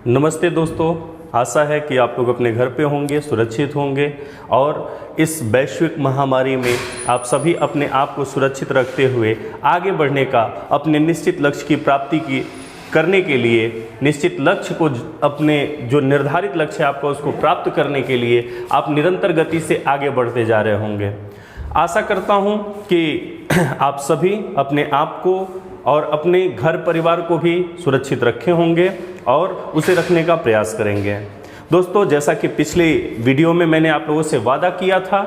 नमस्ते दोस्तों, आशा है कि आप लोग अपने घर पे होंगे, सुरक्षित होंगे और इस वैश्विक महामारी में आप सभी अपने आप को सुरक्षित रखते हुए आगे बढ़ने का, अपने निश्चित लक्ष्य की प्राप्ति की करने के लिए, निश्चित लक्ष्य को अपने जो निर्धारित लक्ष्य है आपका उसको प्राप्त करने के लिए आप निरंतर गति से आगे बढ़ते जा रहे होंगे। आशा करता हूँ कि आप सभी अपने आप को और अपने घर परिवार को भी सुरक्षित रखे होंगे और उसे रखने का प्रयास करेंगे। दोस्तों, जैसा कि पिछले वीडियो में मैंने आप लोगों से वादा किया था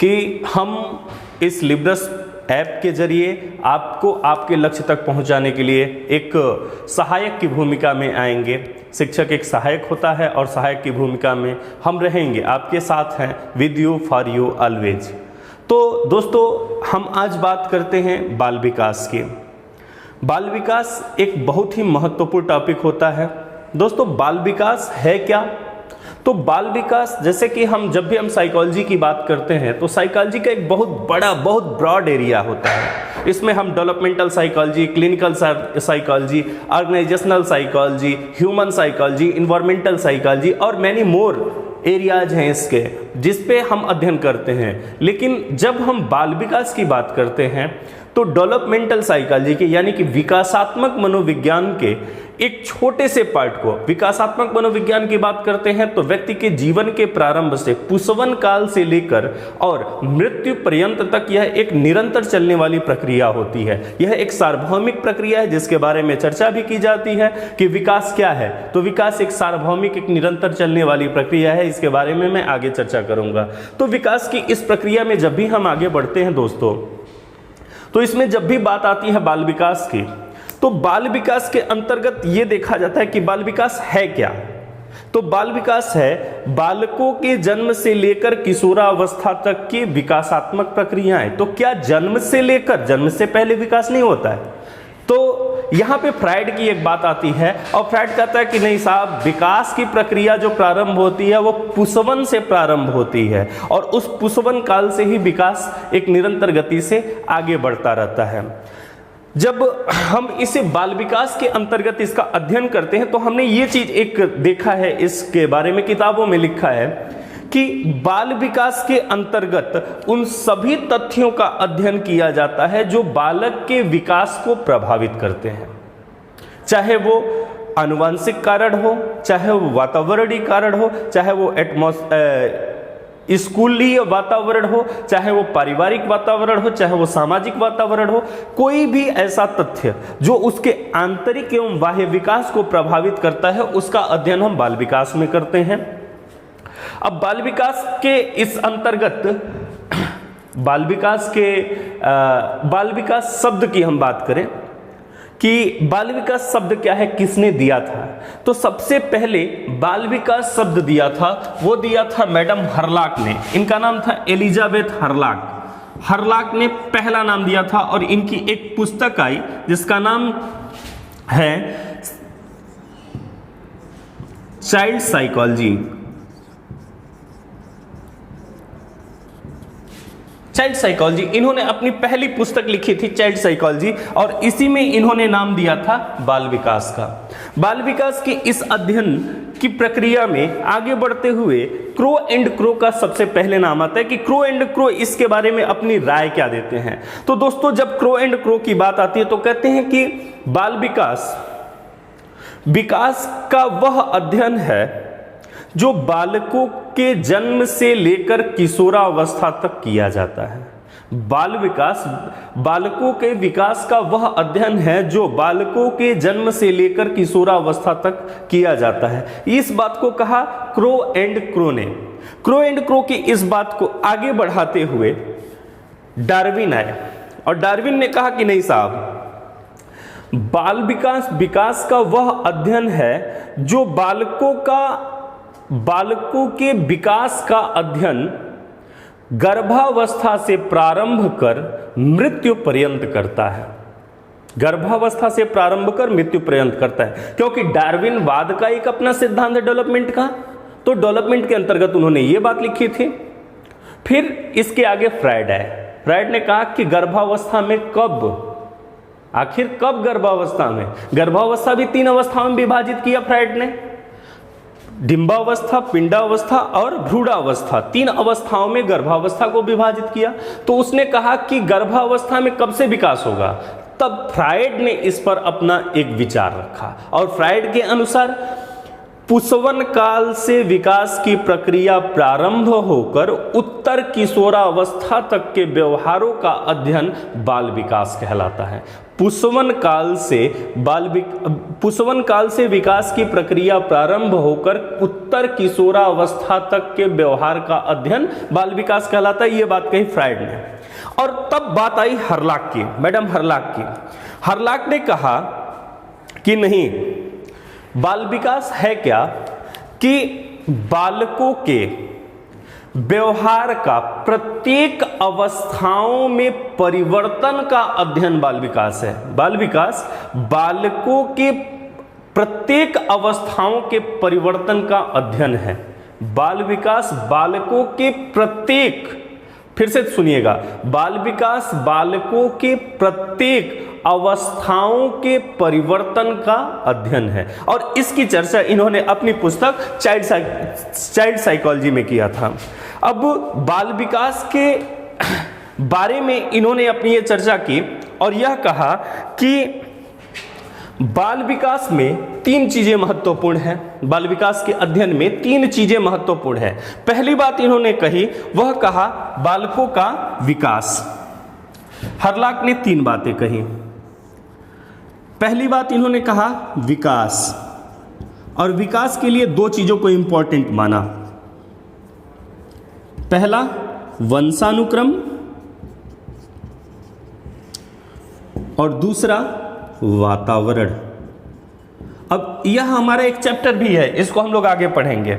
कि हम इस लिब्रस ऐप के जरिए आपको आपके लक्ष्य तक पहुंचाने के लिए एक सहायक की भूमिका में आएंगे। शिक्षक एक सहायक होता है और सहायक की भूमिका में हम रहेंगे, आपके साथ हैं, with you, for you, always. तो दोस्तों, हम आज बात करते हैं बाल विकास की। बाल विकास एक बहुत ही महत्वपूर्ण टॉपिक होता है। दोस्तों, बाल विकास है क्या? तो बाल विकास, जैसे कि जब भी हम साइकोलॉजी की बात करते हैं तो साइकोलॉजी का एक बहुत बड़ा, बहुत ब्रॉड एरिया होता है। इसमें हम developmental psychology, clinical psychology, organisational psychology, human psychology, environmental psychology और मैनी मोर एरियाज हैं इसके, जिस पे हम अध्ययन करते हैं। लेकिन जब हम बाल विकास की बात करते हैं तो डेवलपमेंटल साइकोलॉजी के, यानी कि विकासात्मक मनोविज्ञान के एक छोटे से पार्ट को, विकासात्मक मनोविज्ञान की बात करते हैं तो व्यक्ति के जीवन के प्रारंभ से, पुंसवन काल से लेकर और मृत्यु पर्यंत तक यह एक निरंतर चलने वाली प्रक्रिया होती है। यह एक सार्वभौमिक प्रक्रिया है जिसके बारे में चर्चा भी की जाती है कि विकास क्या है। तो विकास एक सार्वभौमिक, एक निरंतर चलने वाली प्रक्रिया है। इसके बारे में मैं आगे चर्चा करूंगा। तो विकास की इस प्रक्रिया में जब भी हम आगे बढ़ते हैं दोस्तों, तो इसमें जब भी बात आती है बाल विकास की, तो बाल विकास के अंतर्गत ये देखा जाता है कि बाल विकास है क्या। तो बाल विकास है बालकों के जन्म से लेकर किशोरावस्था तक की विकासात्मक प्रक्रियाएं। तो क्या जन्म से लेकर, जन्म से पहले विकास नहीं होता है? तो यहां पे फ्राइड की एक बात आती है और फ्राइड कहता है कि नहीं साहब, विकास की प्रक्रिया जो प्रारंभ होती है वो पुंसवन से प्रारंभ होती है और उस पुंसवन काल से ही विकास एक निरंतर गति से आगे बढ़ता रहता है। जब हम इसे बाल विकास के अंतर्गत इसका अध्ययन करते हैं तो हमने ये चीज एक देखा है, इसके बारे में किताबों में लिखा है कि बाल विकास के अंतर्गत उन सभी तथ्यों का अध्ययन किया जाता है जो बालक के विकास को प्रभावित करते हैं, चाहे वो आनुवंशिक कारण हो, चाहे वो वातावरणीय कारण हो, चाहे वो स्कूलीय वातावरण हो, चाहे वो पारिवारिक वातावरण हो, चाहे वो सामाजिक वातावरण हो। कोई भी ऐसा तथ्य जो उसके आंतरिक एवं बाह्य विकास को प्रभावित करता है, उसका अध्ययन हम बाल विकास में करते हैं। अब बाल विकास के इस अंतर्गत बाल विकास शब्द की हम बात करें कि बाल विकास शब्द क्या है, किसने दिया था? तो सबसे पहले बाल विकास शब्द दिया था, वो दिया था मैडम हरलाक ने। इनका नाम था एलिजाबेथ हरलाक। हरलाक ने पहला नाम दिया था और इनकी एक पुस्तक आई जिसका नाम है चाइल्ड साइकोलॉजी। चाइल्ड साइकोलॉजी, इन्होंने अपनी पहली पुस्तक लिखी थी चाइल्ड साइकोलॉजी और इसी में इन्होंने नाम दिया था बाल विकास का। बाल विकास के इस अध्ययन की प्रक्रिया में आगे बढ़ते हुए क्रो एंड क्रो का सबसे पहले नाम आता है कि क्रो एंड क्रो इसके बारे में अपनी राय क्या देते हैं। तो दोस्तों, जब क्रो एंड क्रो की बात आती है तो कहते हैं कि बाल विकास का वह अध्ययन है जो बालकों के जन्म से लेकर किशोरावस्था तक किया जाता है। बाल विकास बालकों के विकास का वह अध्ययन है जो बालकों के जन्म से लेकर किशोरावस्था तक किया जाता है। इस बात को कहा क्रो एंड क्रो ने। क्रो एंड क्रो की इस बात को आगे बढ़ाते हुए डार्विन आए और डार्विन ने कहा कि नहीं साहब, बाल विकास का वह अध्ययन है जो बालकों के विकास का अध्ययन गर्भावस्था से प्रारंभ कर मृत्यु पर्यंत करता है। गर्भावस्था से प्रारंभ कर मृत्यु पर्यंत करता है, क्योंकि डार्विनवाद का एक अपना सिद्धांत है डेवलपमेंट का। तो डेवलपमेंट के अंतर्गत उन्होंने ये बात लिखी थी। फिर इसके आगे फ्राइड आए। फ्राइड ने कहा कि गर्भावस्था में कब आखिर कब गर्भावस्था में? गर्भावस्था भी 3 अवस्थाओं में विभाजित किया फ्राइड ने, डिंबावस्था, पिंडावस्था और भ्रूणावस्था, 3 अवस्थाओं में गर्भावस्था को विभाजित किया। तो उसने कहा कि गर्भावस्था में कब से विकास होगा, तब फ्राइड ने इस पर अपना एक विचार रखा और फ्राइड के अनुसार पुंसवन काल से विकास की प्रक्रिया प्रारंभ होकर उत्तर किशोरावस्था तक के व्यवहारों का अध्ययन बाल विकास कहलाता है। पुंसवन काल से विकास की प्रक्रिया प्रारंभ होकर उत्तर किशोरावस्था तक के व्यवहार का अध्ययन बाल विकास कहलाता है। ये बात कही फ्राइड ने। और तब बात आई हर्लाक की, मैडम हर्लाक की। हर्लाक ने कहा कि नहीं, बाल विकास है क्या कि बालकों के व्यवहार का प्रत्येक अवस्थाओं में परिवर्तन का अध्ययन बाल विकास है। बाल विकास बालकों के प्रत्येक अवस्थाओं के परिवर्तन का अध्ययन है। बाल विकास बालकों के प्रत्येक, फिर से सुनिएगा, बाल विकास बालकों के प्रत्येक अवस्थाओं के परिवर्तन का अध्ययन है। और इसकी चर्चा इन्होंने अपनी पुस्तक चाइल्ड साइकोलॉजी में किया था। अब बाल विकास के बारे में इन्होंने अपनी ये चर्चा की और यह कहा कि बाल विकास में 3 चीजें महत्वपूर्ण हैं। बाल विकास के अध्ययन में 3 चीजें महत्वपूर्ण हैं। पहली बात इन्होंने कही, वह कहा बालकों का विकास। हर्लाक ने 3 बातें कही। पहली बात इन्होंने कहा विकास, और विकास के लिए 2 चीजों को इंपॉर्टेंट माना। पहला वंशानुक्रम और दूसरा वातावरण। अब यह हमारा एक चैप्टर भी है, इसको हम लोग आगे पढ़ेंगे।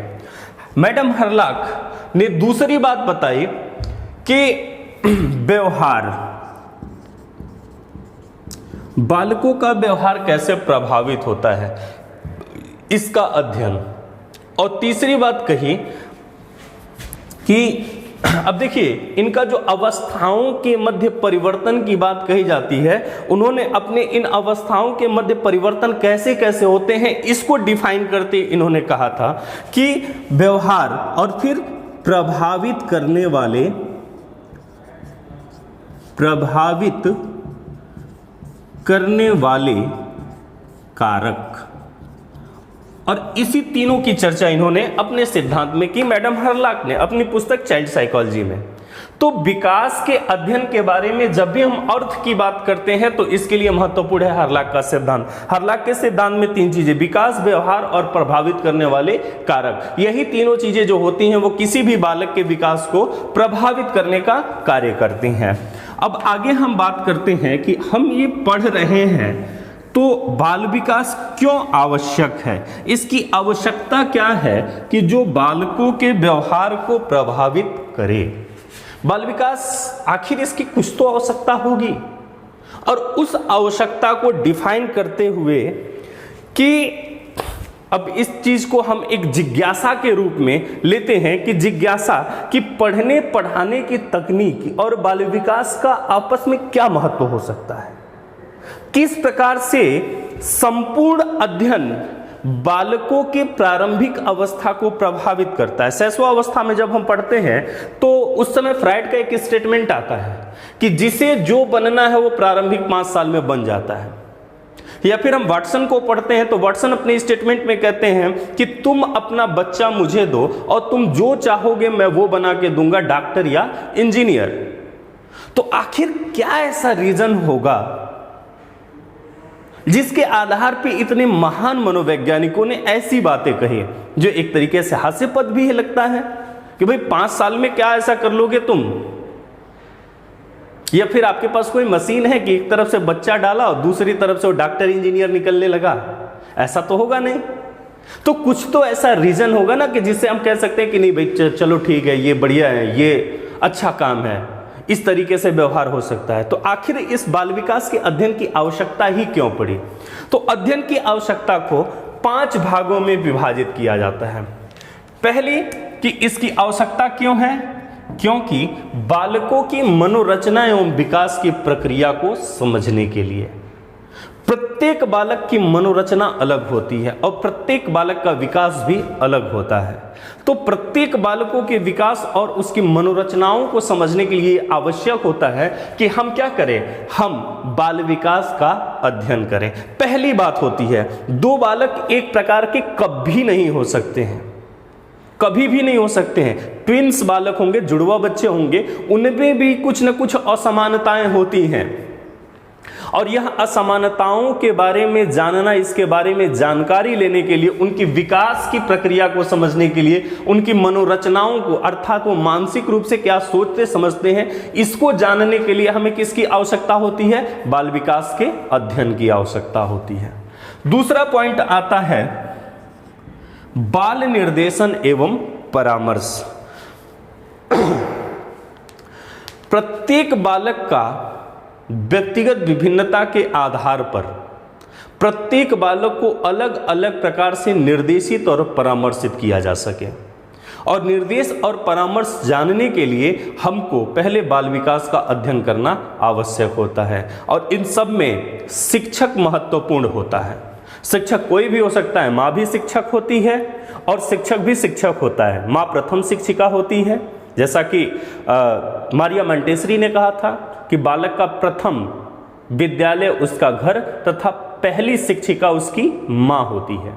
मैडम हर्लाक ने दूसरी बात बताई कि व्यवहार, बालकों का व्यवहार कैसे प्रभावित होता है, इसका अध्ययन। और तीसरी बात कही कि अब देखिए, इनका जो अवस्थाओं के मध्य परिवर्तन की बात कही जाती है, उन्होंने अपने इन अवस्थाओं के मध्य परिवर्तन कैसे कैसे होते हैं इसको डिफाइन करते इन्होंने कहा था कि व्यवहार और फिर प्रभावित करने वाले कारक, और इसी तीनों की चर्चा इन्होंने अपने सिद्धांत में की, मैडम हर्लाक ने अपनी पुस्तक चाइल्ड साइकोलॉजी में। तो विकास के अध्ययन के बारे में जब भी हम अर्थ की बात करते हैं तो इसके लिए महत्वपूर्ण है हर्लाक का सिद्धांत। हर्लाक के सिद्धांत में 3 चीजें, विकास, व्यवहार और प्रभावित करने वाले कारक, यही तीनों चीजें जो होती हैं वो किसी भी बालक के विकास को प्रभावित करने का कार्य करती हैं। अब आगे हम बात करते हैं कि हम ये पढ़ रहे हैं तो बाल विकास क्यों आवश्यक है, इसकी आवश्यकता क्या है कि जो बालकों के व्यवहार को प्रभावित करे। बाल विकास आखिर इसकी कुछ तो आवश्यकता होगी, और उस आवश्यकता को डिफाइन करते हुए कि अब इस चीज को हम एक जिज्ञासा के रूप में लेते हैं कि जिज्ञासा कि पढ़ने पढ़ाने की तकनीक और बाल विकास का आपस में क्या महत्व हो सकता है, किस प्रकार से संपूर्ण अध्ययन बालकों के प्रारंभिक अवस्था को प्रभावित करता है। शैशवावस्था में जब हम पढ़ते हैं तो उस समय फ्राइड का एक स्टेटमेंट आता है कि जिसे जो बनना है वो प्रारंभिक 5 साल में बन जाता है। या फिर हम वाटसन को पढ़ते हैं तो वाटसन अपने स्टेटमेंट में कहते हैं कि तुम अपना बच्चा मुझे दो और तुम जो चाहोगे मैं वो बना के दूंगा, डॉक्टर या इंजीनियर। तो आखिर क्या ऐसा रीजन होगा जिसके आधार पे इतने महान मनोवैज्ञानिकों ने ऐसी बातें कही, जो एक तरीके से हास्यास्पद भी लगता है कि भाई 5 साल में क्या ऐसा कर लोगे तुम, या फिर आपके पास कोई मशीन है कि एक तरफ से बच्चा डाला और दूसरी तरफ से वो डॉक्टर इंजीनियर निकलने लगा, ऐसा तो होगा नहीं। तो कुछ तो ऐसा रीजन होगा ना कि जिससे हम कह सकते हैं कि नहीं भाई चलो ठीक है, ये बढ़िया है, ये अच्छा काम है, इस तरीके से व्यवहार हो सकता है। तो आखिर इस बाल विकास के अध्ययन की आवश्यकता ही क्यों पड़ी? तो अध्ययन की आवश्यकता को 5 भागों में विभाजित किया जाता है। पहली कि इसकी आवश्यकता क्यों है, क्योंकि बालकों की मनोरचना एवं विकास की प्रक्रिया को समझने के लिए। प्रत्येक बालक की मनोरचना अलग होती है और प्रत्येक बालक का विकास भी अलग होता है। तो प्रत्येक बालकों के विकास और उसकी मनोरचनाओं को समझने के लिए आवश्यक होता है कि हम क्या करें, हम बाल विकास का अध्ययन करें। पहली बात होती है, दो बालक एक प्रकार के कभी नहीं हो सकते हैं, कभी भी नहीं हो सकते हैं। ट्विंस बालक होंगे, जुड़वा बच्चे होंगे, उनमें भी कुछ न कुछ असमानताएं होती हैं और यह असमानताओं के बारे में जानना, इसके बारे में जानकारी लेने के लिए, उनकी विकास की प्रक्रिया को समझने के लिए, उनकी मनोरचनाओं को अर्थात वो मानसिक रूप से क्या सोचते समझते हैं, इसको जानने के लिए हमें किसकी आवश्यकता होती है, बाल विकास के अध्ययन की आवश्यकता होती है। दूसरा पॉइंट आता है बाल निर्देशन एवं परामर्श। प्रत्येक बालक का व्यक्तिगत विभिन्नता के आधार पर प्रत्येक बालक को अलग अलग प्रकार से निर्देशित और परामर्शित किया जा सके। और निर्देश और परामर्श जानने के लिए हमको पहले बाल विकास का अध्ययन करना आवश्यक होता है और इन सब में शिक्षक महत्वपूर्ण होता है। शिक्षक कोई भी हो सकता है, माँ भी शिक्षक होती है और शिक्षक भी शिक्षक होता है। माँ प्रथम शिक्षिका होती है, जैसा कि मारिया मोंटेसरी ने कहा था कि बालक का प्रथम विद्यालय उसका घर तथा पहली शिक्षिका उसकी माँ होती है।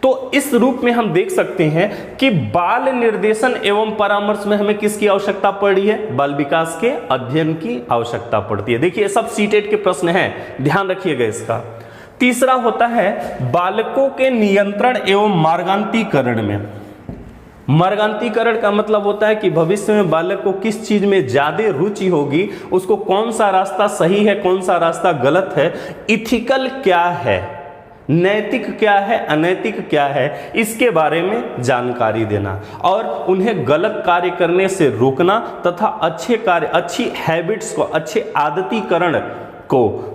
तो इस रूप में हम देख सकते हैं कि बाल निर्देशन एवं परामर्श में हमें किसकी आवश्यकता पड़ रही है, बाल विकास के अध्ययन की आवश्यकता पड़ती है। देखिए सब सीटेट के प्रश्न हैं, ध्यान रखिएगा इसका। तीसरा होता है बालकों के नियंत्रण एवं मार्गांतीकरण में। मार्गांतीकरण का मतलब होता है कि भविष्य में बालक को किस चीज में ज्यादा रुचि होगी, उसको कौन सा रास्ता सही है, कौन सा रास्ता गलत है, इथिकल क्या है, नैतिक क्या है, अनैतिक क्या है, इसके बारे में जानकारी देना और उन्हें गलत कार्य करने से रोकना तथा अच्छे कार्य, अच्छी हैबिट्स को, अच्छे आदतीकरण को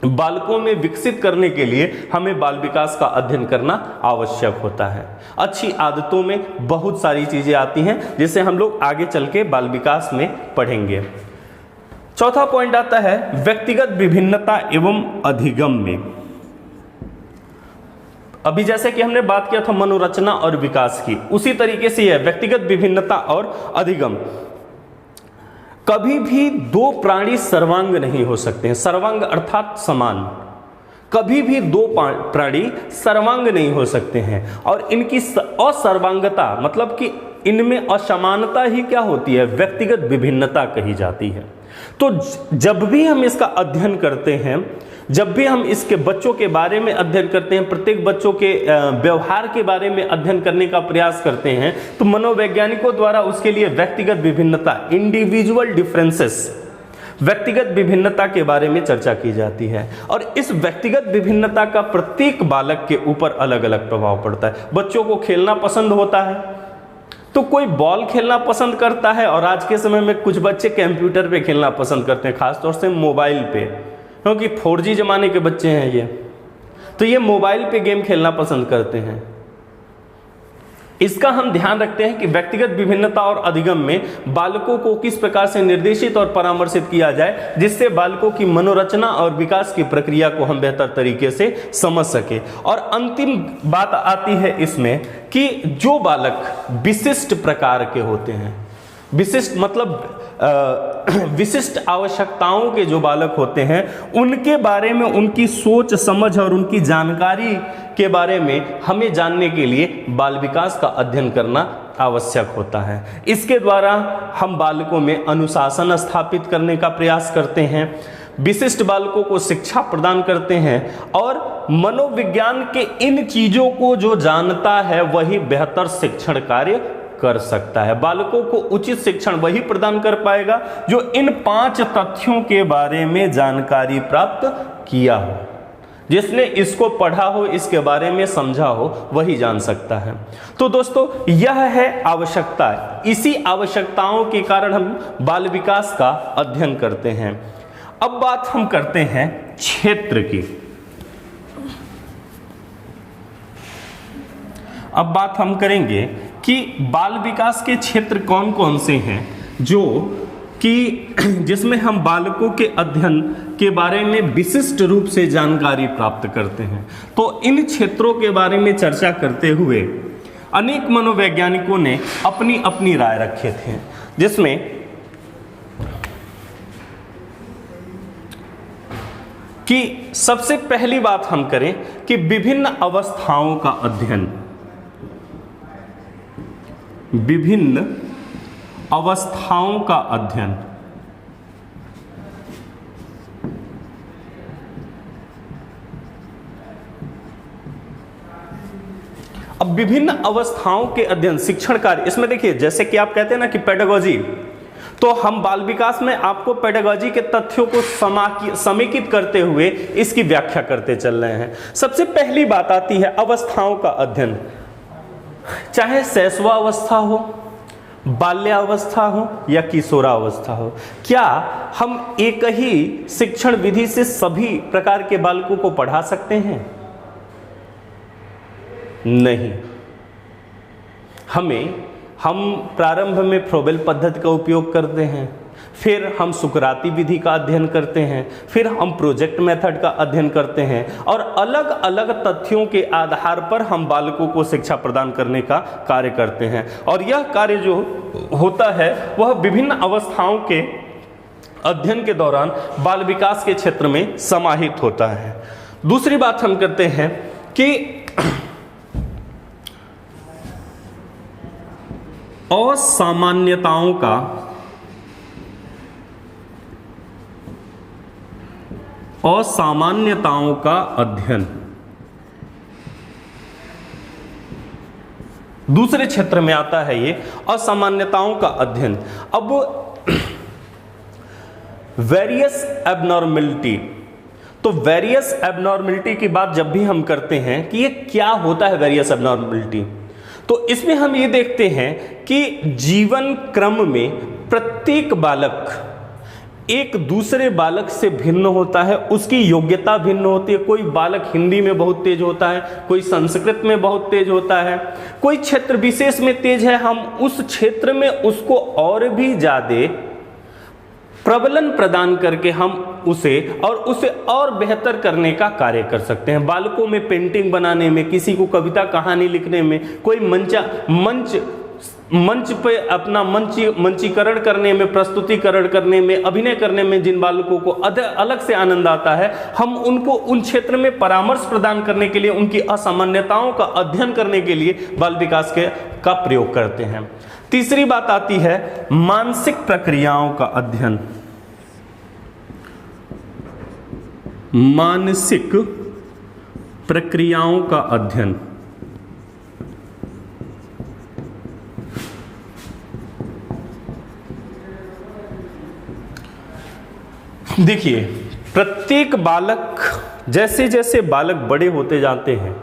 बालकों में विकसित करने के लिए हमें बाल विकास का अध्ययन करना आवश्यक होता है। अच्छी आदतों में बहुत सारी चीजें आती हैं जिसे हम लोग आगे चल के बाल विकास में पढ़ेंगे। चौथा पॉइंट आता है व्यक्तिगत विभिन्नता एवं अधिगम में। अभी जैसे कि हमने बात किया था मनोरचना और विकास की, उसी तरीके से यह व्यक्तिगत विभिन्नता और अधिगम। कभी भी दो प्राणी सर्वांग नहीं हो सकते हैं, सर्वांग अर्थात समान। कभी भी दो प्राणी सर्वांग नहीं हो सकते हैं और इनकी असर्वांगता मतलब कि इनमें असमानता ही क्या होती है, व्यक्तिगत विभिन्नता कही जाती है। तो जब भी हम इसका अध्ययन करते हैं, जब भी हम इसके बच्चों के बारे में अध्ययन करते हैं, प्रत्येक बच्चों के व्यवहार के बारे में अध्ययन करने का प्रयास करते हैं, तो मनोवैज्ञानिकों द्वारा उसके लिए व्यक्तिगत विभिन्नता, इंडिविजुअल डिफरेंसेस, व्यक्तिगत विभिन्नता के बारे में चर्चा की जाती है। और इस व्यक्तिगत विभिन्नता का प्रत्येक बालक के ऊपर अलग अलग प्रभाव पड़ता है। बच्चों को खेलना पसंद होता है तो कोई बॉल खेलना पसंद करता है और आज के समय में कुछ बच्चे कंप्यूटर पे खेलना पसंद करते हैं, खासतौर से मोबाइल पे, क्योंकि 4G जमाने के बच्चे हैं ये, तो ये मोबाइल पे गेम खेलना पसंद करते हैं। इसका हम ध्यान रखते हैं कि व्यक्तिगत विभिन्नता और अधिगम में बालकों को किस प्रकार से निर्देशित और परामर्शित किया जाए जिससे बालकों की मनोरचना और विकास की प्रक्रिया को हम बेहतर तरीके से समझ सके। और अंतिम बात आती है इसमें कि जो बालक विशिष्ट प्रकार के होते हैं, विशिष्ट मतलब विशिष्ट आवश्यकताओं के जो बालक होते हैं, उनके बारे में, उनकी सोच समझ और उनकी जानकारी के बारे में हमें जानने के लिए बाल विकास का अध्ययन करना आवश्यक होता है। इसके द्वारा हम बालकों में अनुशासन स्थापित करने का प्रयास करते हैं, विशिष्ट बालकों को शिक्षा प्रदान करते हैं और मनोविज्ञान के इन चीजों को जो जानता है वही बेहतर शिक्षण कार्य कर सकता है। बालकों को उचित शिक्षण वही प्रदान कर पाएगा जो इन 5 तथ्यों के बारे में जानकारी प्राप्त किया हो। जिसने इसको पढ़ा हो, इसके बारे में समझा हो, वही जान सकता है। तो दोस्तों यह है आवश्यकता। इसी आवश्यकताओं के कारण हम बाल विकास का अध्ययन करते हैं। अब बात हम करते हैं क्षेत्र की। अब बात हम करेंगे कि बाल विकास के क्षेत्र कौन कौन से हैं जो कि जिसमें हम बालकों के अध्ययन के बारे में विशिष्ट रूप से जानकारी प्राप्त करते हैं। तो इन क्षेत्रों के बारे में चर्चा करते हुए अनेक मनोवैज्ञानिकों ने अपनी अपनी राय रखे थे, जिसमें कि सबसे पहली बात हम करें कि विभिन्न अवस्थाओं का अध्ययन, विभिन्न अवस्थाओं का अध्ययन। अब विभिन्न अवस्थाओं के अध्ययन शिक्षण कार्य, इसमें देखिए जैसे कि आप कहते हैं ना कि पेडागोजी, तो हम बाल विकास में आपको पेडागोजी के तथ्यों को समेकित करते हुए इसकी व्याख्या करते चल रहे हैं। सबसे पहली बात आती है अवस्थाओं का अध्ययन, चाहे शैशवावस्था हो, बाल्यावस्था हो या किशोरावस्था हो। क्या हम एक ही शिक्षण विधि से सभी प्रकार के बालकों को पढ़ा सकते हैं? नहीं। हम प्रारंभ में फ्रोबेल पद्धति का उपयोग करते हैं, फिर हम सुकराती विधि का अध्ययन करते हैं, फिर हम प्रोजेक्ट मेथड का अध्ययन करते हैं और अलग अलग तथ्यों के आधार पर हम बालकों को शिक्षा प्रदान करने का कार्य करते हैं। और यह कार्य जो होता है वह विभिन्न अवस्थाओं के अध्ययन के दौरान बाल विकास के क्षेत्र में समाहित होता है। दूसरी बात हम करते हैं कि असामान्यताओं का अध्ययन। दूसरे क्षेत्र में आता है ये असामान्यताओं का अध्ययन। अब वेरियस एबनॉर्मलिटी, तो वेरियस एबनॉर्मलिटी की बात जब भी हम करते हैं कि ये क्या होता है वेरियस एबनॉर्मलिटी, तो इसमें हम ये देखते हैं कि जीवन क्रम में प्रत्येक बालक एक दूसरे बालक से भिन्न होता है, उसकी योग्यता भिन्न होती है। कोई बालक हिंदी में बहुत तेज होता है, कोई संस्कृत में बहुत तेज होता है, कोई क्षेत्र विशेष में तेज है, हम उस क्षेत्र में उसको और भी ज़्यादा प्रबलन प्रदान करके हम उसे और बेहतर करने का कार्य कर सकते हैं। बालकों में पेंटिंग बनाने में, किसी को कविता कहानी लिखने में, कोई मंच पे अपना मंचीकरण करने में, प्रस्तुतिकरण करने में, अभिनय करने में जिन बालकों को अलग से आनंद आता है, हम उनको उन क्षेत्र में परामर्श प्रदान करने के लिए, उनकी असामान्यताओं का अध्ययन करने के लिए बाल विकास का प्रयोग करते हैं। तीसरी बात आती है मानसिक प्रक्रियाओं का अध्ययन। मानसिक प्रक्रियाओं का अध्ययन। देखिए, प्रत्येक बालक, जैसे जैसे बालक बड़े होते जाते हैं,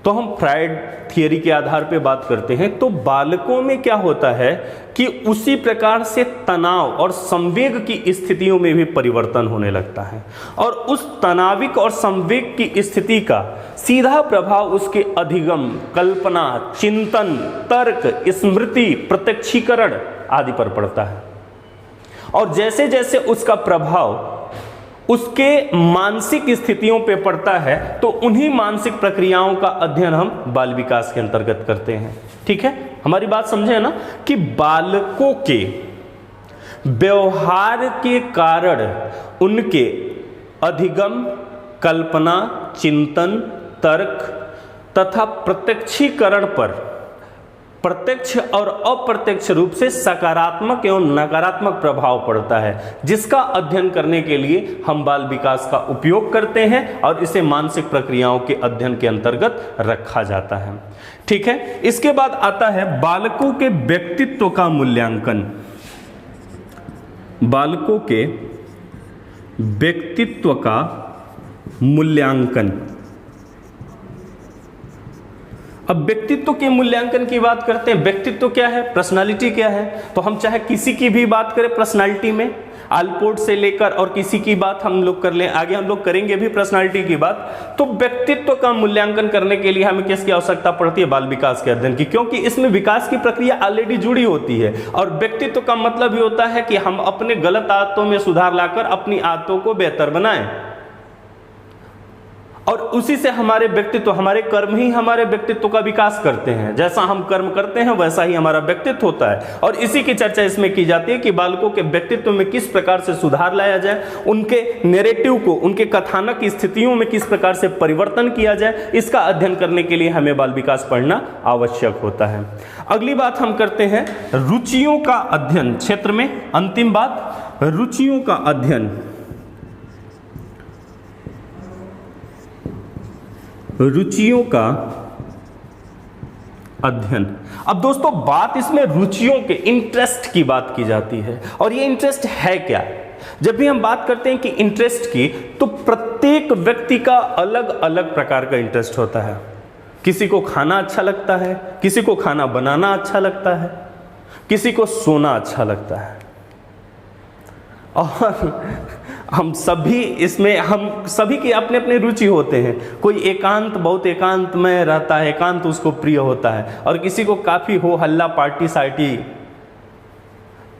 तो हम फ्राइड थियरी के आधार पे बात करते हैं, तो बालकों में क्या होता है कि उसी प्रकार से तनाव और संवेग की स्थितियों में भी परिवर्तन होने लगता है और उस तनाविक और संवेग की स्थिति का सीधा प्रभाव उसके अधिगम, कल्पना, चिंतन, तर्क, स्मृति, प्रत्यक्षीकरण आदि पर पड़ता है। और जैसे जैसे उसका प्रभाव उसके मानसिक स्थितियों पे पड़ता है, तो उन्हीं मानसिक प्रक्रियाओं का अध्ययन हम बाल विकास के अंतर्गत करते हैं। ठीक है, हमारी बात समझे ना कि बालकों के व्यवहार के कारण उनके अधिगम, कल्पना, चिंतन, तर्क तथा प्रत्यक्षीकरण पर प्रत्यक्ष और अप्रत्यक्ष रूप से सकारात्मक एवं नकारात्मक प्रभाव पड़ता है, जिसका अध्ययन करने के लिए हम बाल विकास का उपयोग करते हैं और इसे मानसिक प्रक्रियाओं के अध्ययन के अंतर्गत रखा जाता है। ठीक है, इसके बाद आता है बालकों के व्यक्तित्व का मूल्यांकन। बालकों के व्यक्तित्व का मूल्यांकन। अब व्यक्तित्व के मूल्यांकन की बात करते हैं। व्यक्तित्व क्या है, पर्सनालिटी क्या है, तो हम चाहे किसी की भी बात करें पर्सनालिटी में, अल्पोर्ट से लेकर, और किसी की बात हम लोग कर लें, आगे हम लोग करेंगे भी पर्सनालिटी की बात, तो व्यक्तित्व का मूल्यांकन करने के लिए हमें किसकी आवश्यकता पड़ती है? बाल विकास के अध्ययन की, क्योंकि इसमें विकास की प्रक्रिया ऑलरेडी जुड़ी होती है। और व्यक्तित्व का मतलब ये होता है कि हम अपने गलत आदतों में सुधार लाकर अपनी आदतों को बेहतर बनाएं, और उसी से हमारे व्यक्तित्व, हमारे कर्म ही हमारे व्यक्तित्व का विकास करते हैं। जैसा हम कर्म करते हैं वैसा ही हमारा व्यक्तित्व होता है। और इसी की चर्चा इसमें की जाती है कि बालकों के व्यक्तित्व में किस प्रकार से सुधार लाया जाए, उनके नैरेटिव को, उनके कथानक की स्थितियों में किस प्रकार से परिवर्तन किया जाए, इसका अध्ययन करने के लिए हमें बाल विकास पढ़ना आवश्यक होता है। अगली बात हम करते हैं रुचियों का अध्ययन क्षेत्र में। अंतिम बात, रुचियों का अध्ययन। रुचियों का अध्ययन। अब दोस्तों बात इसमें रुचियों के, इंटरेस्ट की बात की जाती है। और ये इंटरेस्ट है क्या? जब भी हम बात करते हैं कि इंटरेस्ट की, तो प्रत्येक व्यक्ति का अलग अलग प्रकार का इंटरेस्ट होता है। किसी को खाना अच्छा लगता है, किसी को खाना बनाना अच्छा लगता है, किसी को सोना अच्छा लगता है। और हम सभी की अपने अपने रुचि होते हैं। कोई एकांत, बहुत एकांत में रहता है, एकांत उसको प्रिय होता है, और किसी को काफी हो हल्ला, पार्टी सार्टी,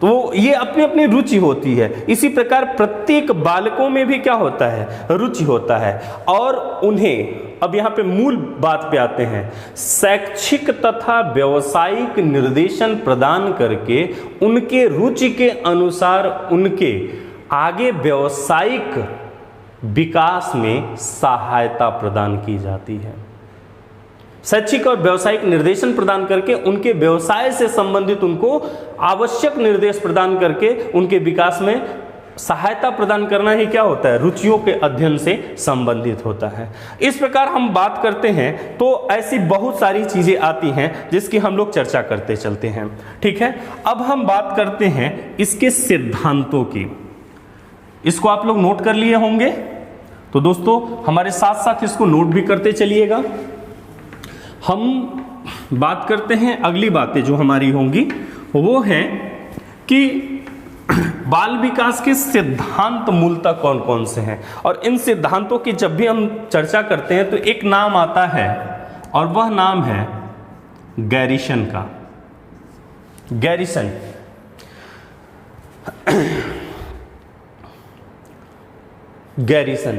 तो ये अपनी अपनी रुचि होती है। इसी प्रकार प्रत्येक बालकों में भी क्या होता है? रुचि होता है। और उन्हें, अब यहाँ पे मूल बात पे आते हैं, शैक्षिक तथा व्यावसायिक निर्देशन प्रदान करके उनके रुचि के अनुसार उनके आगे व्यावसायिक विकास में सहायता प्रदान की जाती है। शैक्षिक और व्यावसायिक निर्देशन प्रदान करके उनके व्यवसाय से संबंधित उनको आवश्यक निर्देश प्रदान करके उनके विकास में सहायता प्रदान करना ही क्या होता है? रुचियों के अध्ययन से संबंधित होता है। इस प्रकार हम बात करते हैं तो ऐसी बहुत सारी चीजें आती हैं जिसकी हम लोग चर्चा करते चलते हैं। ठीक है, अब हम बात करते हैं इसके सिद्धांतों की। इसको आप लोग नोट कर लिए होंगे, तो दोस्तों हमारे साथ साथ इसको नोट भी करते चलिएगा। हम बात करते हैं, अगली बातें जो हमारी होंगी वो है कि बाल विकास के सिद्धांत मूलतः कौन कौन से हैं। और इन सिद्धांतों की जब भी हम चर्चा करते हैं तो एक नाम आता है, और वह नाम है गैरिसन का। गैरिसन गैरिसन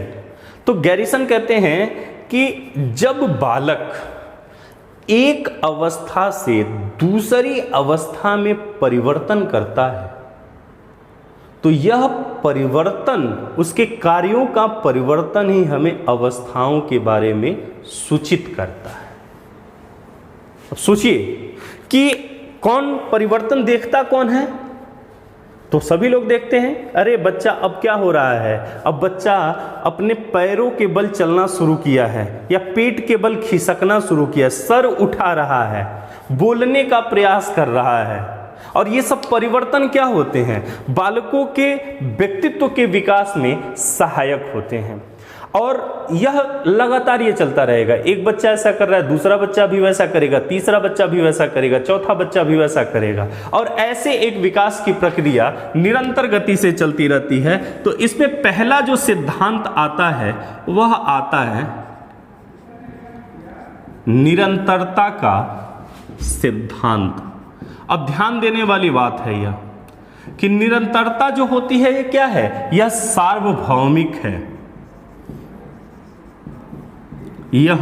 तो गैरिसन कहते हैं कि जब बालक एक अवस्था से दूसरी अवस्था में परिवर्तन करता है, तो यह परिवर्तन, उसके कार्यों का परिवर्तन ही हमें अवस्थाओं के बारे में सूचित करता है। अब सोचिए कि कौन परिवर्तन देखता, कौन है? तो सभी लोग देखते हैं, अरे बच्चा अब क्या हो रहा है, अब बच्चा अपने पैरों के बल चलना शुरू किया है, या पेट के बल खिसकना शुरू किया, सर उठा रहा है, बोलने का प्रयास कर रहा है। और ये सब परिवर्तन क्या होते हैं? बालकों के व्यक्तित्व के विकास में सहायक होते हैं। और यह लगातार ये चलता रहेगा। एक बच्चा ऐसा कर रहा है, दूसरा बच्चा भी वैसा करेगा, तीसरा बच्चा भी वैसा करेगा, चौथा बच्चा भी वैसा करेगा, और ऐसे एक विकास की प्रक्रिया निरंतर गति से चलती रहती है। तो इसमें पहला जो सिद्धांत आता है वह आता है निरंतरता का सिद्धांत। अब ध्यान देने वाली बात है यह कि निरंतरता जो होती है ये क्या है? यह सार्वभौमिक है। यह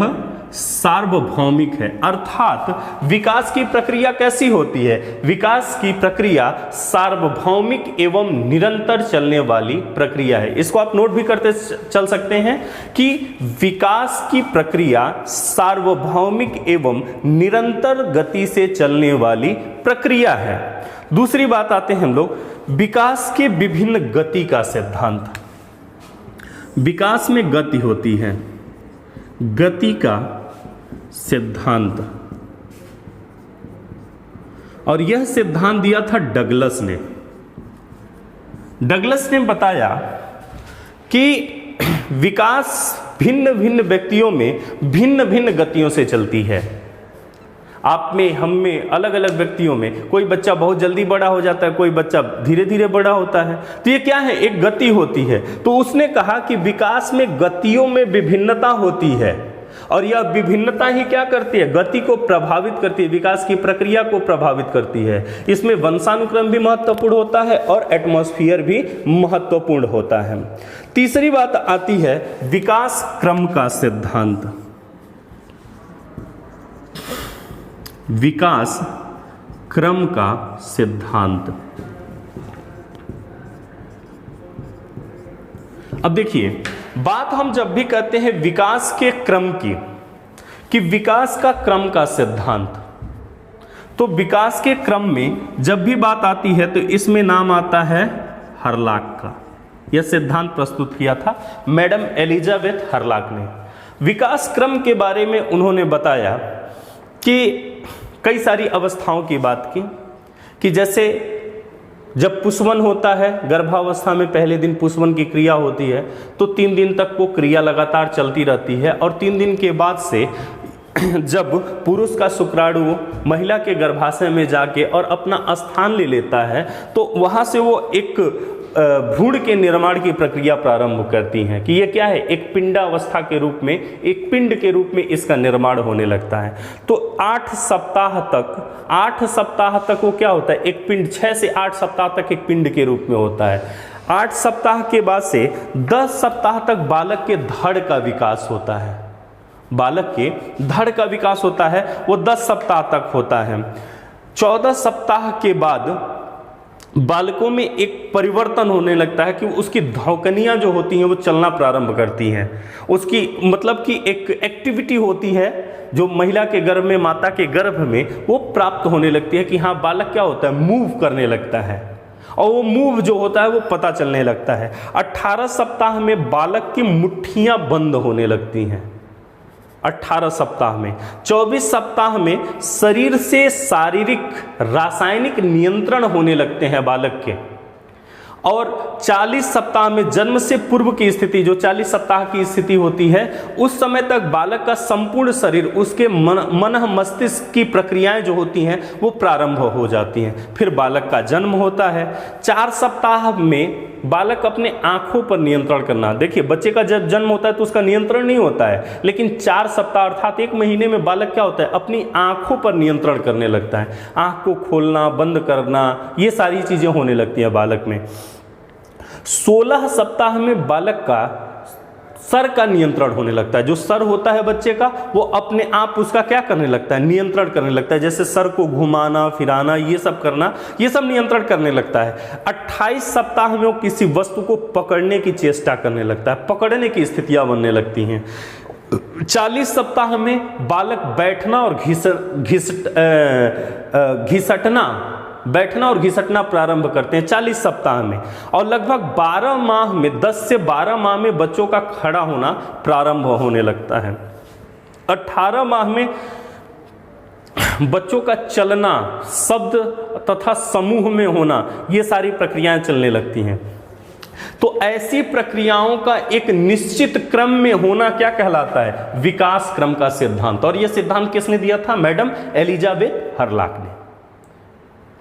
सार्वभौमिक है, अर्थात विकास की प्रक्रिया कैसी होती है? विकास की प्रक्रिया सार्वभौमिक एवं निरंतर चलने वाली प्रक्रिया है। इसको आप नोट भी करते चल सकते हैं कि विकास की प्रक्रिया सार्वभौमिक एवं निरंतर गति से चलने वाली प्रक्रिया है। दूसरी बात आते हैं हम लोग विकास के विभिन्न गति का सिद्धांत। विकास में गति होती है, गति का सिद्धांत, और यह सिद्धांत दिया था डगलस ने। डगलस ने बताया कि विकास भिन्न भिन्न व्यक्तियों में भिन्न भिन्न गतियों से चलती है। आप में, हम में, अलग अलग व्यक्तियों में कोई बच्चा बहुत जल्दी बड़ा हो जाता है, कोई बच्चा धीरे धीरे बड़ा होता है। तो ये क्या है, एक गति होती है। तो उसने कहा कि विकास में गतियों में विभिन्नता होती है और यह विभिन्नता ही क्या करती है, गति को प्रभावित करती है, विकास की प्रक्रिया को प्रभावित करती है। इसमें वंशानुक्रम भी महत्वपूर्ण होता है और एटमॉस्फेयर भी महत्वपूर्ण होता है। तीसरी बात आती है विकास क्रम का सिद्धांत। विकास क्रम का सिद्धांत। अब देखिए, बात हम जब भी कहते हैं विकास के क्रम की, कि विकास का क्रम का सिद्धांत, तो विकास के क्रम में जब भी बात आती है तो इसमें नाम आता है हरलाक का। यह सिद्धांत प्रस्तुत किया था मैडम एलिजाबेथ हरलाक ने। विकास क्रम के बारे में उन्होंने बताया कि कई सारी अवस्थाओं की बात की, कि जैसे जब पुष्पन होता है, गर्भावस्था में पहले दिन पुष्पन की क्रिया होती है, तो 3 दिन तक वो क्रिया लगातार चलती रहती है और 3 दिन के बाद से जब पुरुष का शुक्राणु महिला के गर्भाशय में जाके और अपना स्थान ले लेता है, तो वहाँ से वो एक भ्रूण के निर्माण की प्रक्रिया प्रारंभ करती हैं कि ये क्या है, एक पिंडावस्था के रूप में, एक पिंड के रूप में इसका निर्माण होने लगता है। तो 8 सप्ताह तक वो क्या होता है, एक पिंड, 6 से 8 सप्ताह तक एक पिंड के रूप में होता है। 8 सप्ताह के बाद से 10 सप्ताह तक बालक के धड़ का विकास होता है। बालक के धड़ का विकास होता है, वो 10 सप्ताह तक होता है। 14 सप्ताह के बाद बालकों में एक परिवर्तन होने लगता है कि उसकी धौकनियां जो होती हैं वो चलना प्रारंभ करती हैं। उसकी मतलब कि एक एक्टिविटी होती है जो महिला के गर्भ में, माता के गर्भ में वो प्राप्त होने लगती है कि हाँ, बालक क्या होता है, मूव करने लगता है और वो मूव जो होता है वो पता चलने लगता है। 18 सप्ताह में बालक की मुट्ठियां बंद होने लगती हैं। 18 सप्ताह में। 24 सप्ताह में शरीर से शारीरिक रासायनिक नियंत्रण होने लगते हैं बालक के। और 40 सप्ताह में जन्म से पूर्व की स्थिति, जो 40 सप्ताह की स्थिति होती है, उस समय तक बालक का संपूर्ण शरीर, उसके मन मस्तिष्क की प्रक्रियाएं जो होती हैं वो प्रारंभ हो जाती हैं। फिर बालक का जन्म होता है। 4 सप्ताह में बालक अपने आंखों पर नियंत्रण करना। देखिए, बच्चे का जब जन्म होता है तो उसका नियंत्रण नहीं होता है, लेकिन 4 सप्ताह अर्थात 1 महीने में बालक क्या होता है, अपनी आंखों पर नियंत्रण करने लगता है। आंख को खोलना, बंद करना, ये सारी चीजें होने लगती हैं बालक में। 16 सप्ताह में बालक का सर का नियंत्रण होने लगता है। जो सर होता है बच्चे का, वो अपने आप उसका क्या करने लगता है, नियंत्रण करने लगता है। जैसे सर को घुमाना फिराना, ये सब करना, ये सब नियंत्रण करने लगता है। 28 सप्ताह में वो किसी वस्तु को पकड़ने की चेष्टा करने लगता है, पकड़ने की स्थितियां बनने लगती हैं। 40 सप्ताह में बालक बैठना और घिसटना प्रारंभ करते हैं 40 सप्ताह में। और लगभग 12 माह में, 10 से 12 माह में बच्चों का खड़ा होना प्रारंभ होने लगता है। 18 माह में बच्चों का चलना, शब्द तथा समूह में होना, ये सारी प्रक्रियाएं चलने लगती हैं। तो ऐसी प्रक्रियाओं का एक निश्चित क्रम में होना क्या कहलाता है, विकास क्रम का सिद्धांत। और यह सिद्धांत किसने दिया था, मैडम एलिजाबेथ हरलाक ने।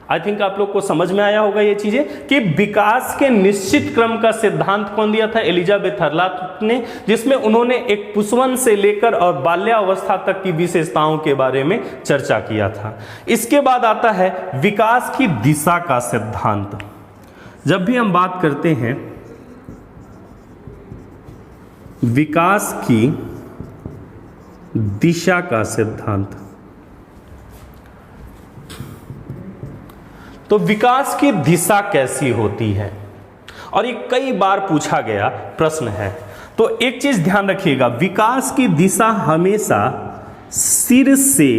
आई थिंक आप लोग को समझ में आया होगा ये चीजें, कि विकास के निश्चित क्रम का सिद्धांत कौन दिया था, एलिजाबेथ हरलाक ने, जिसमें उन्होंने एक पुष्पन से लेकर और बाल्यावस्था तक की विशेषताओं के बारे में चर्चा किया था। इसके बाद आता है विकास की दिशा का सिद्धांत। जब भी हम बात करते हैं विकास की दिशा का सिद्धांत, तो विकास की दिशा कैसी होती है, और ये कई बार पूछा गया प्रश्न है। तो एक चीज ध्यान रखिएगा, विकास की दिशा हमेशा सिर से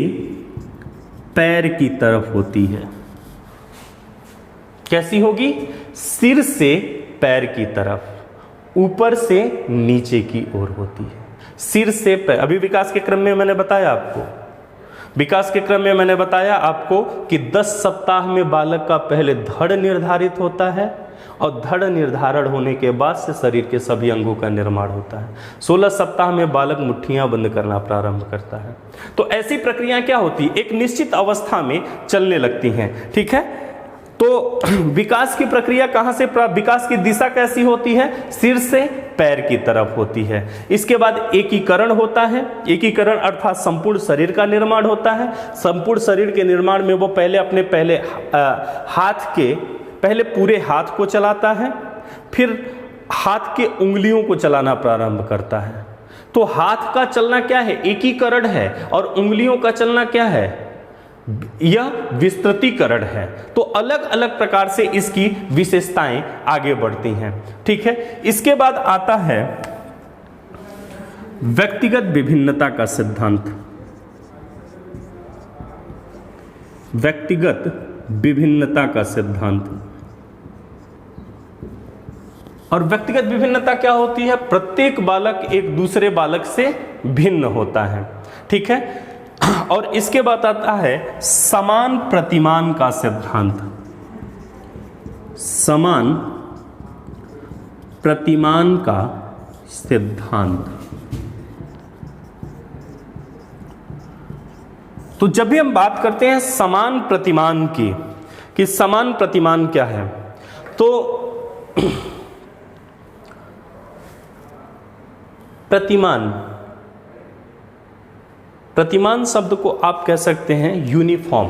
पैर की तरफ होती है। कैसी होगी, सिर से पैर की तरफ, ऊपर से नीचे की ओर होती है। सिर से पैर, अभी विकास के क्रम में मैंने बताया आपको, विकास के क्रम में मैंने बताया आपको कि 10 सप्ताह में बालक का पहले धड़ निर्धारित होता है और धड़ निर्धारण होने के बाद से शरीर के सभी अंगों का निर्माण होता है। 16 सप्ताह में बालक मुट्ठियां बंद करना प्रारंभ करता है। तो ऐसी प्रक्रिया क्या होती है, एक निश्चित अवस्था में चलने लगती हैं, ठीक है। तो विकास की प्रक्रिया कहां से विकास की दिशा कैसी होती है, सिर से पैर की तरफ होती है। इसके बाद एकीकरण होता है। एकीकरण अर्थात संपूर्ण शरीर का निर्माण होता है। संपूर्ण शरीर के निर्माण में वो पहले हाथ के पहले पूरे हाथ को चलाता है, फिर हाथ के उंगलियों को चलाना प्रारंभ करता है। तो हाथ का चलना क्या है, एकीकरण है, और उंगलियों का चलना क्या है, यह विस्तृतीकरण है। तो अलग अलग प्रकार से इसकी विशेषताएं आगे बढ़ती हैं, ठीक है। इसके बाद आता है व्यक्तिगत विभिन्नता का सिद्धांत। व्यक्तिगत विभिन्नता का सिद्धांत। और व्यक्तिगत विभिन्नता क्या होती है, प्रत्येक बालक एक दूसरे बालक से भिन्न होता है, ठीक है। और इसके बाद आता है समान प्रतिमान का सिद्धांत। समान प्रतिमान का सिद्धांत। तो जब भी हम बात करते हैं समान प्रतिमान की, कि समान प्रतिमान क्या है, तो प्रतिमान शब्द को आप कह सकते हैं यूनिफॉर्म,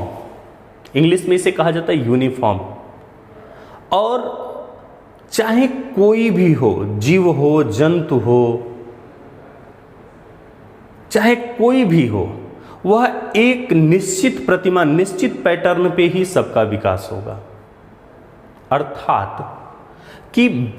इंग्लिश में इसे कहा जाता है यूनिफॉर्म। और चाहे कोई भी हो, जीव हो, जंतु हो, चाहे कोई भी हो, वह एक निश्चित प्रतिमान, निश्चित पैटर्न पे ही सबका विकास होगा। अर्थात कि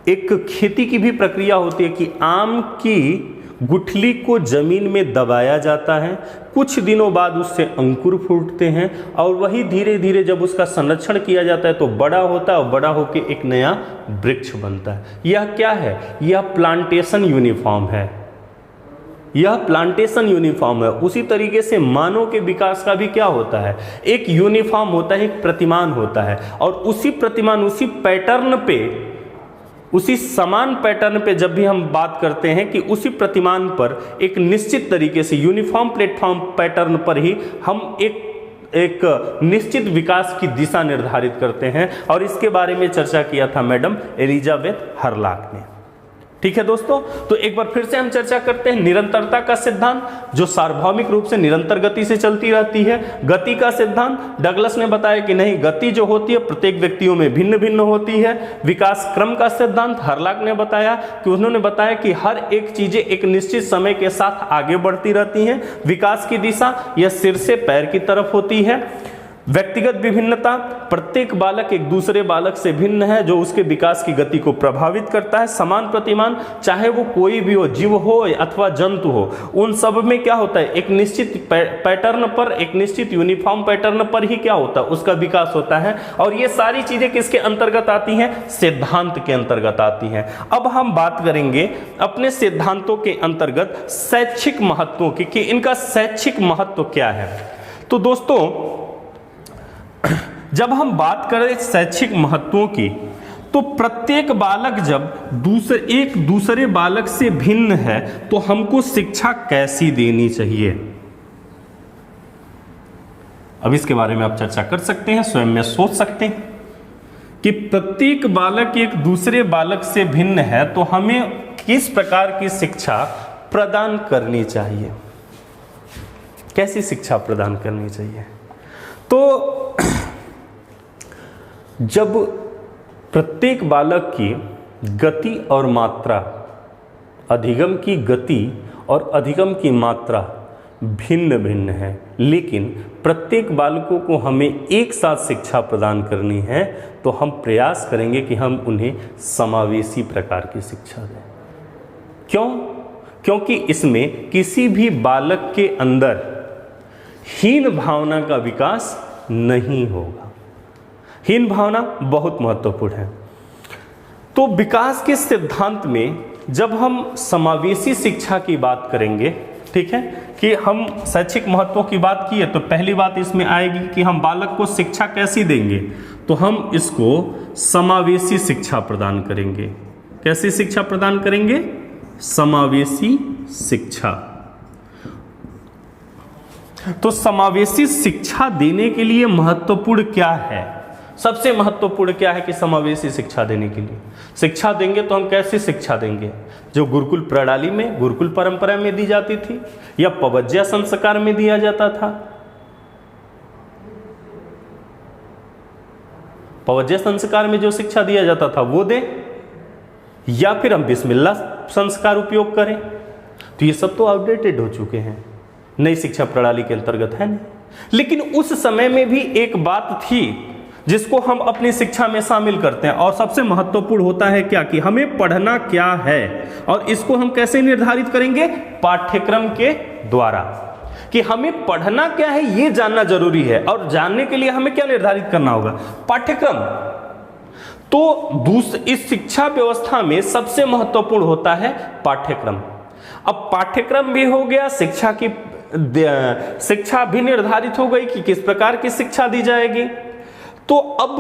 एक खेती की भी प्रक्रिया होती है कि आम की गुठली को जमीन में दबाया जाता है, कुछ दिनों बाद उससे अंकुर फूटते हैं, और वही धीरे धीरे जब उसका संरक्षण किया जाता है तो बड़ा होता है, और बड़ा होकर एक नया वृक्ष बनता है। यह क्या है, यह प्लांटेशन यूनिफॉर्म है। यह प्लांटेशन यूनिफॉर्म है। उसी तरीके से मानव के विकास का भी क्या होता है, एक यूनिफॉर्म होता है, एक प्रतिमान होता है, और उसी प्रतिमान, उसी पैटर्न पे, उसी समान पैटर्न पे जब भी हम बात करते हैं कि उसी प्रतिमान पर एक निश्चित तरीके से यूनिफॉर्म प्लेटफॉर्म पैटर्न पर ही हम एक निश्चित विकास की दिशा निर्धारित करते हैं। और इसके बारे में चर्चा किया था मैडम एलिजाबेथ हरलाक ने, ठीक है दोस्तों। तो एक बार फिर से हम चर्चा करते हैं निरंतरता का सिद्धांत, जो सार्वभौमिक रूप से निरंतर गति से चलती रहती है। गति का सिद्धांत डगलस ने बताया कि नहीं, गति जो होती है प्रत्येक व्यक्तियों में भिन्न भिन्न होती है। विकास क्रम का सिद्धांत हरलाक ने बताया कि उन्होंने बताया कि हर एक चीजें एक निश्चित समय के साथ आगे बढ़ती रहती हैं। विकास की दिशा यह सिर से पैर की तरफ होती है। व्यक्तिगत विभिन्नता, प्रत्येक बालक एक दूसरे बालक से भिन्न है, जो उसके विकास की गति को प्रभावित करता है। समान प्रतिमान, चाहे वो कोई भी हो, जीव हो अथवा जंतु हो, उन सब में क्या होता है, एक निश्चित पैटर्न पर, एक निश्चित यूनिफॉर्म पैटर्न पर ही क्या होता है, उसका विकास होता है। और ये सारी चीजें किसके अंतर्गत आती हैं, सिद्धांत के अंतर्गत आती हैं। अब हम बात करेंगे अपने सिद्धांतों के अंतर्गत शैक्षिक महत्वों की, कि इनका शैक्षिक महत्व क्या है। तो दोस्तों, जब हम बात करें शैक्षिक महत्वों की, तो प्रत्येक बालक जब एक दूसरे बालक से भिन्न है, तो हमको शिक्षा कैसी देनी चाहिए, अब इसके बारे में आप चर्चा कर सकते हैं, स्वयं में सोच सकते हैं कि प्रत्येक बालक एक दूसरे बालक से भिन्न है, तो हमें किस प्रकार की शिक्षा प्रदान करनी चाहिए, कैसी शिक्षा प्रदान करनी चाहिए। तो जब प्रत्येक बालक की गति और मात्रा, अधिगम की गति और अधिगम की मात्रा भिन्न भिन्न है, लेकिन प्रत्येक बालकों को हमें एक साथ शिक्षा प्रदान करनी है, तो हम प्रयास करेंगे कि हम उन्हें समावेशी प्रकार की शिक्षा दें। क्यों? क्योंकि इसमें किसी भी बालक के अंदर हीन भावना का विकास नहीं होगा। हीन भावना बहुत महत्वपूर्ण है। तो विकास के सिद्धांत में जब हम समावेशी शिक्षा की बात करेंगे, ठीक है, कि हम शैक्षिक महत्वों की बात की है, तो पहली बात इसमें आएगी कि हम बालक को शिक्षा कैसी देंगे। तो हम इसको समावेशी शिक्षा प्रदान करेंगे। कैसी शिक्षा प्रदान करेंगे? समावेशी शिक्षा। तो समावेशी शिक्षा देने के लिए महत्वपूर्ण क्या है? सबसे महत्वपूर्ण क्या है कि समावेशी शिक्षा देने के लिए शिक्षा देंगे तो हम कैसी शिक्षा देंगे? जो गुरुकुल प्रणाली में, गुरुकुल परंपरा में दी जाती थी या पवज्या संस्कार में दिया जाता था? पवज्या संस्कार में जो शिक्षा दिया जाता था वो दे, या फिर हम बिस्मिल्लाह संस्कार उपयोग करें? तो ये सब तो आउटडेटेड हो चुके हैं, नई शिक्षा प्रणाली के अंतर्गत है नहीं। लेकिन उस समय में भी एक बात थी जिसको हम अपनी शिक्षा में शामिल करते हैं, और सबसे महत्वपूर्ण होता है क्या कि हमें पढ़ना क्या है, और इसको हम कैसे निर्धारित करेंगे? पाठ्यक्रम के द्वारा। कि हमें पढ़ना क्या है ये जानना जरूरी है, और जानने के लिए हमें क्या निर्धारित करना होगा? पाठ्यक्रम। तो इस शिक्षा व्यवस्था में सबसे महत्वपूर्ण होता है पाठ्यक्रम। अब पाठ्यक्रम भी हो गया, शिक्षा भी निर्धारित हो गई कि किस प्रकार की शिक्षा दी जाएगी। तो अब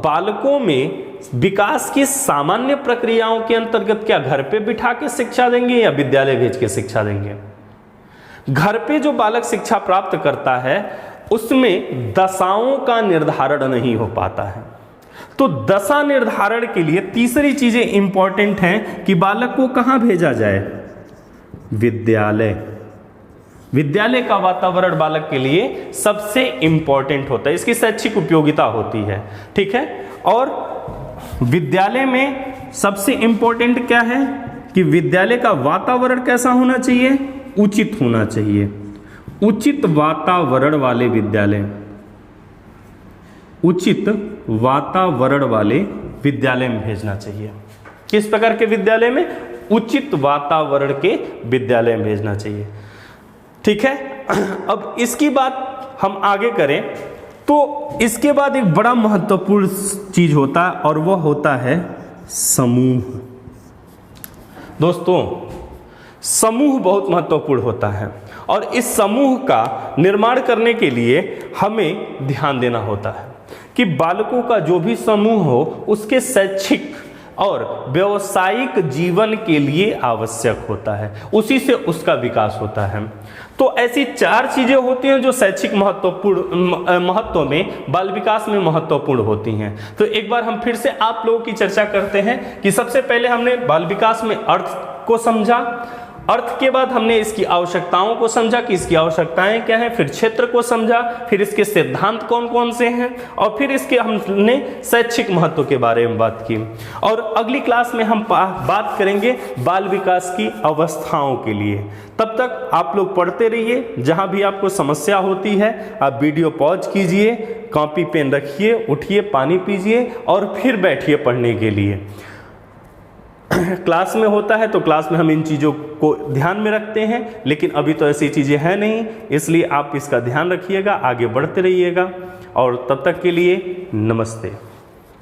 बालकों में विकास की सामान्य प्रक्रियाओं के अंतर्गत क्या घर पे बिठा के शिक्षा देंगे या विद्यालय भेज के शिक्षा देंगे? घर पे जो बालक शिक्षा प्राप्त करता है उसमें दशाओं का निर्धारण नहीं हो पाता है। तो दशा निर्धारण के लिए तीसरी चीजें इंपॉर्टेंट हैं कि बालक को कहां भेजा जाए? विद्यालय। विद्यालय का वातावरण बालक के लिए सबसे इंपॉर्टेंट होता है, इसकी शैक्षिक उपयोगिता होती है, ठीक है। और विद्यालय में सबसे इंपॉर्टेंट क्या है कि विद्यालय का वातावरण कैसा होना चाहिए? उचित होना चाहिए। उचित वातावरण वाले विद्यालय, उचित वातावरण वाले विद्यालय में भेजना चाहिए। किस प्रकार के विद्यालय में? उचित वातावरण के विद्यालय में भेजना चाहिए, ठीक है। अब इसकी बात हम आगे करें तो इसके बाद एक बड़ा महत्वपूर्ण चीज होता है और वह होता है समूह। दोस्तों, समूह बहुत महत्वपूर्ण होता है, और इस समूह का निर्माण करने के लिए हमें ध्यान देना होता है कि बालकों का जो भी समूह हो उसके शैक्षिक और व्यवसायिक जीवन के लिए आवश्यक होता है, उसी से उसका विकास होता है। तो ऐसी 4 चीजें होती हैं जो शैक्षिक महत्व में, बाल विकास में महत्वपूर्ण होती हैं। तो एक बार हम फिर से आप लोगों की चर्चा करते हैं कि सबसे पहले हमने बाल विकास में अर्थ को समझा, अर्थ के बाद हमने इसकी आवश्यकताओं को समझा कि इसकी आवश्यकताएं क्या हैं, फिर क्षेत्र को समझा, फिर इसके सिद्धांत कौन कौन से हैं, और फिर इसके हमने शैक्षिक महत्व के बारे में बात की। और अगली क्लास में हम बात करेंगे बाल विकास की अवस्थाओं के लिए। तब तक आप लोग पढ़ते रहिए। जहां भी आपको समस्या होती है आप वीडियो पॉज कीजिए, कॉपी पेन रखिए, उठिए, पानी पीजिए और फिर बैठिए पढ़ने के लिए। क्लास में होता है तो क्लास में हम इन चीज़ों को ध्यान में रखते हैं, लेकिन अभी तो ऐसी चीज़ें हैं नहीं, इसलिए आप इसका ध्यान रखिएगा, आगे बढ़ते रहिएगा। और तब तक के लिए नमस्ते।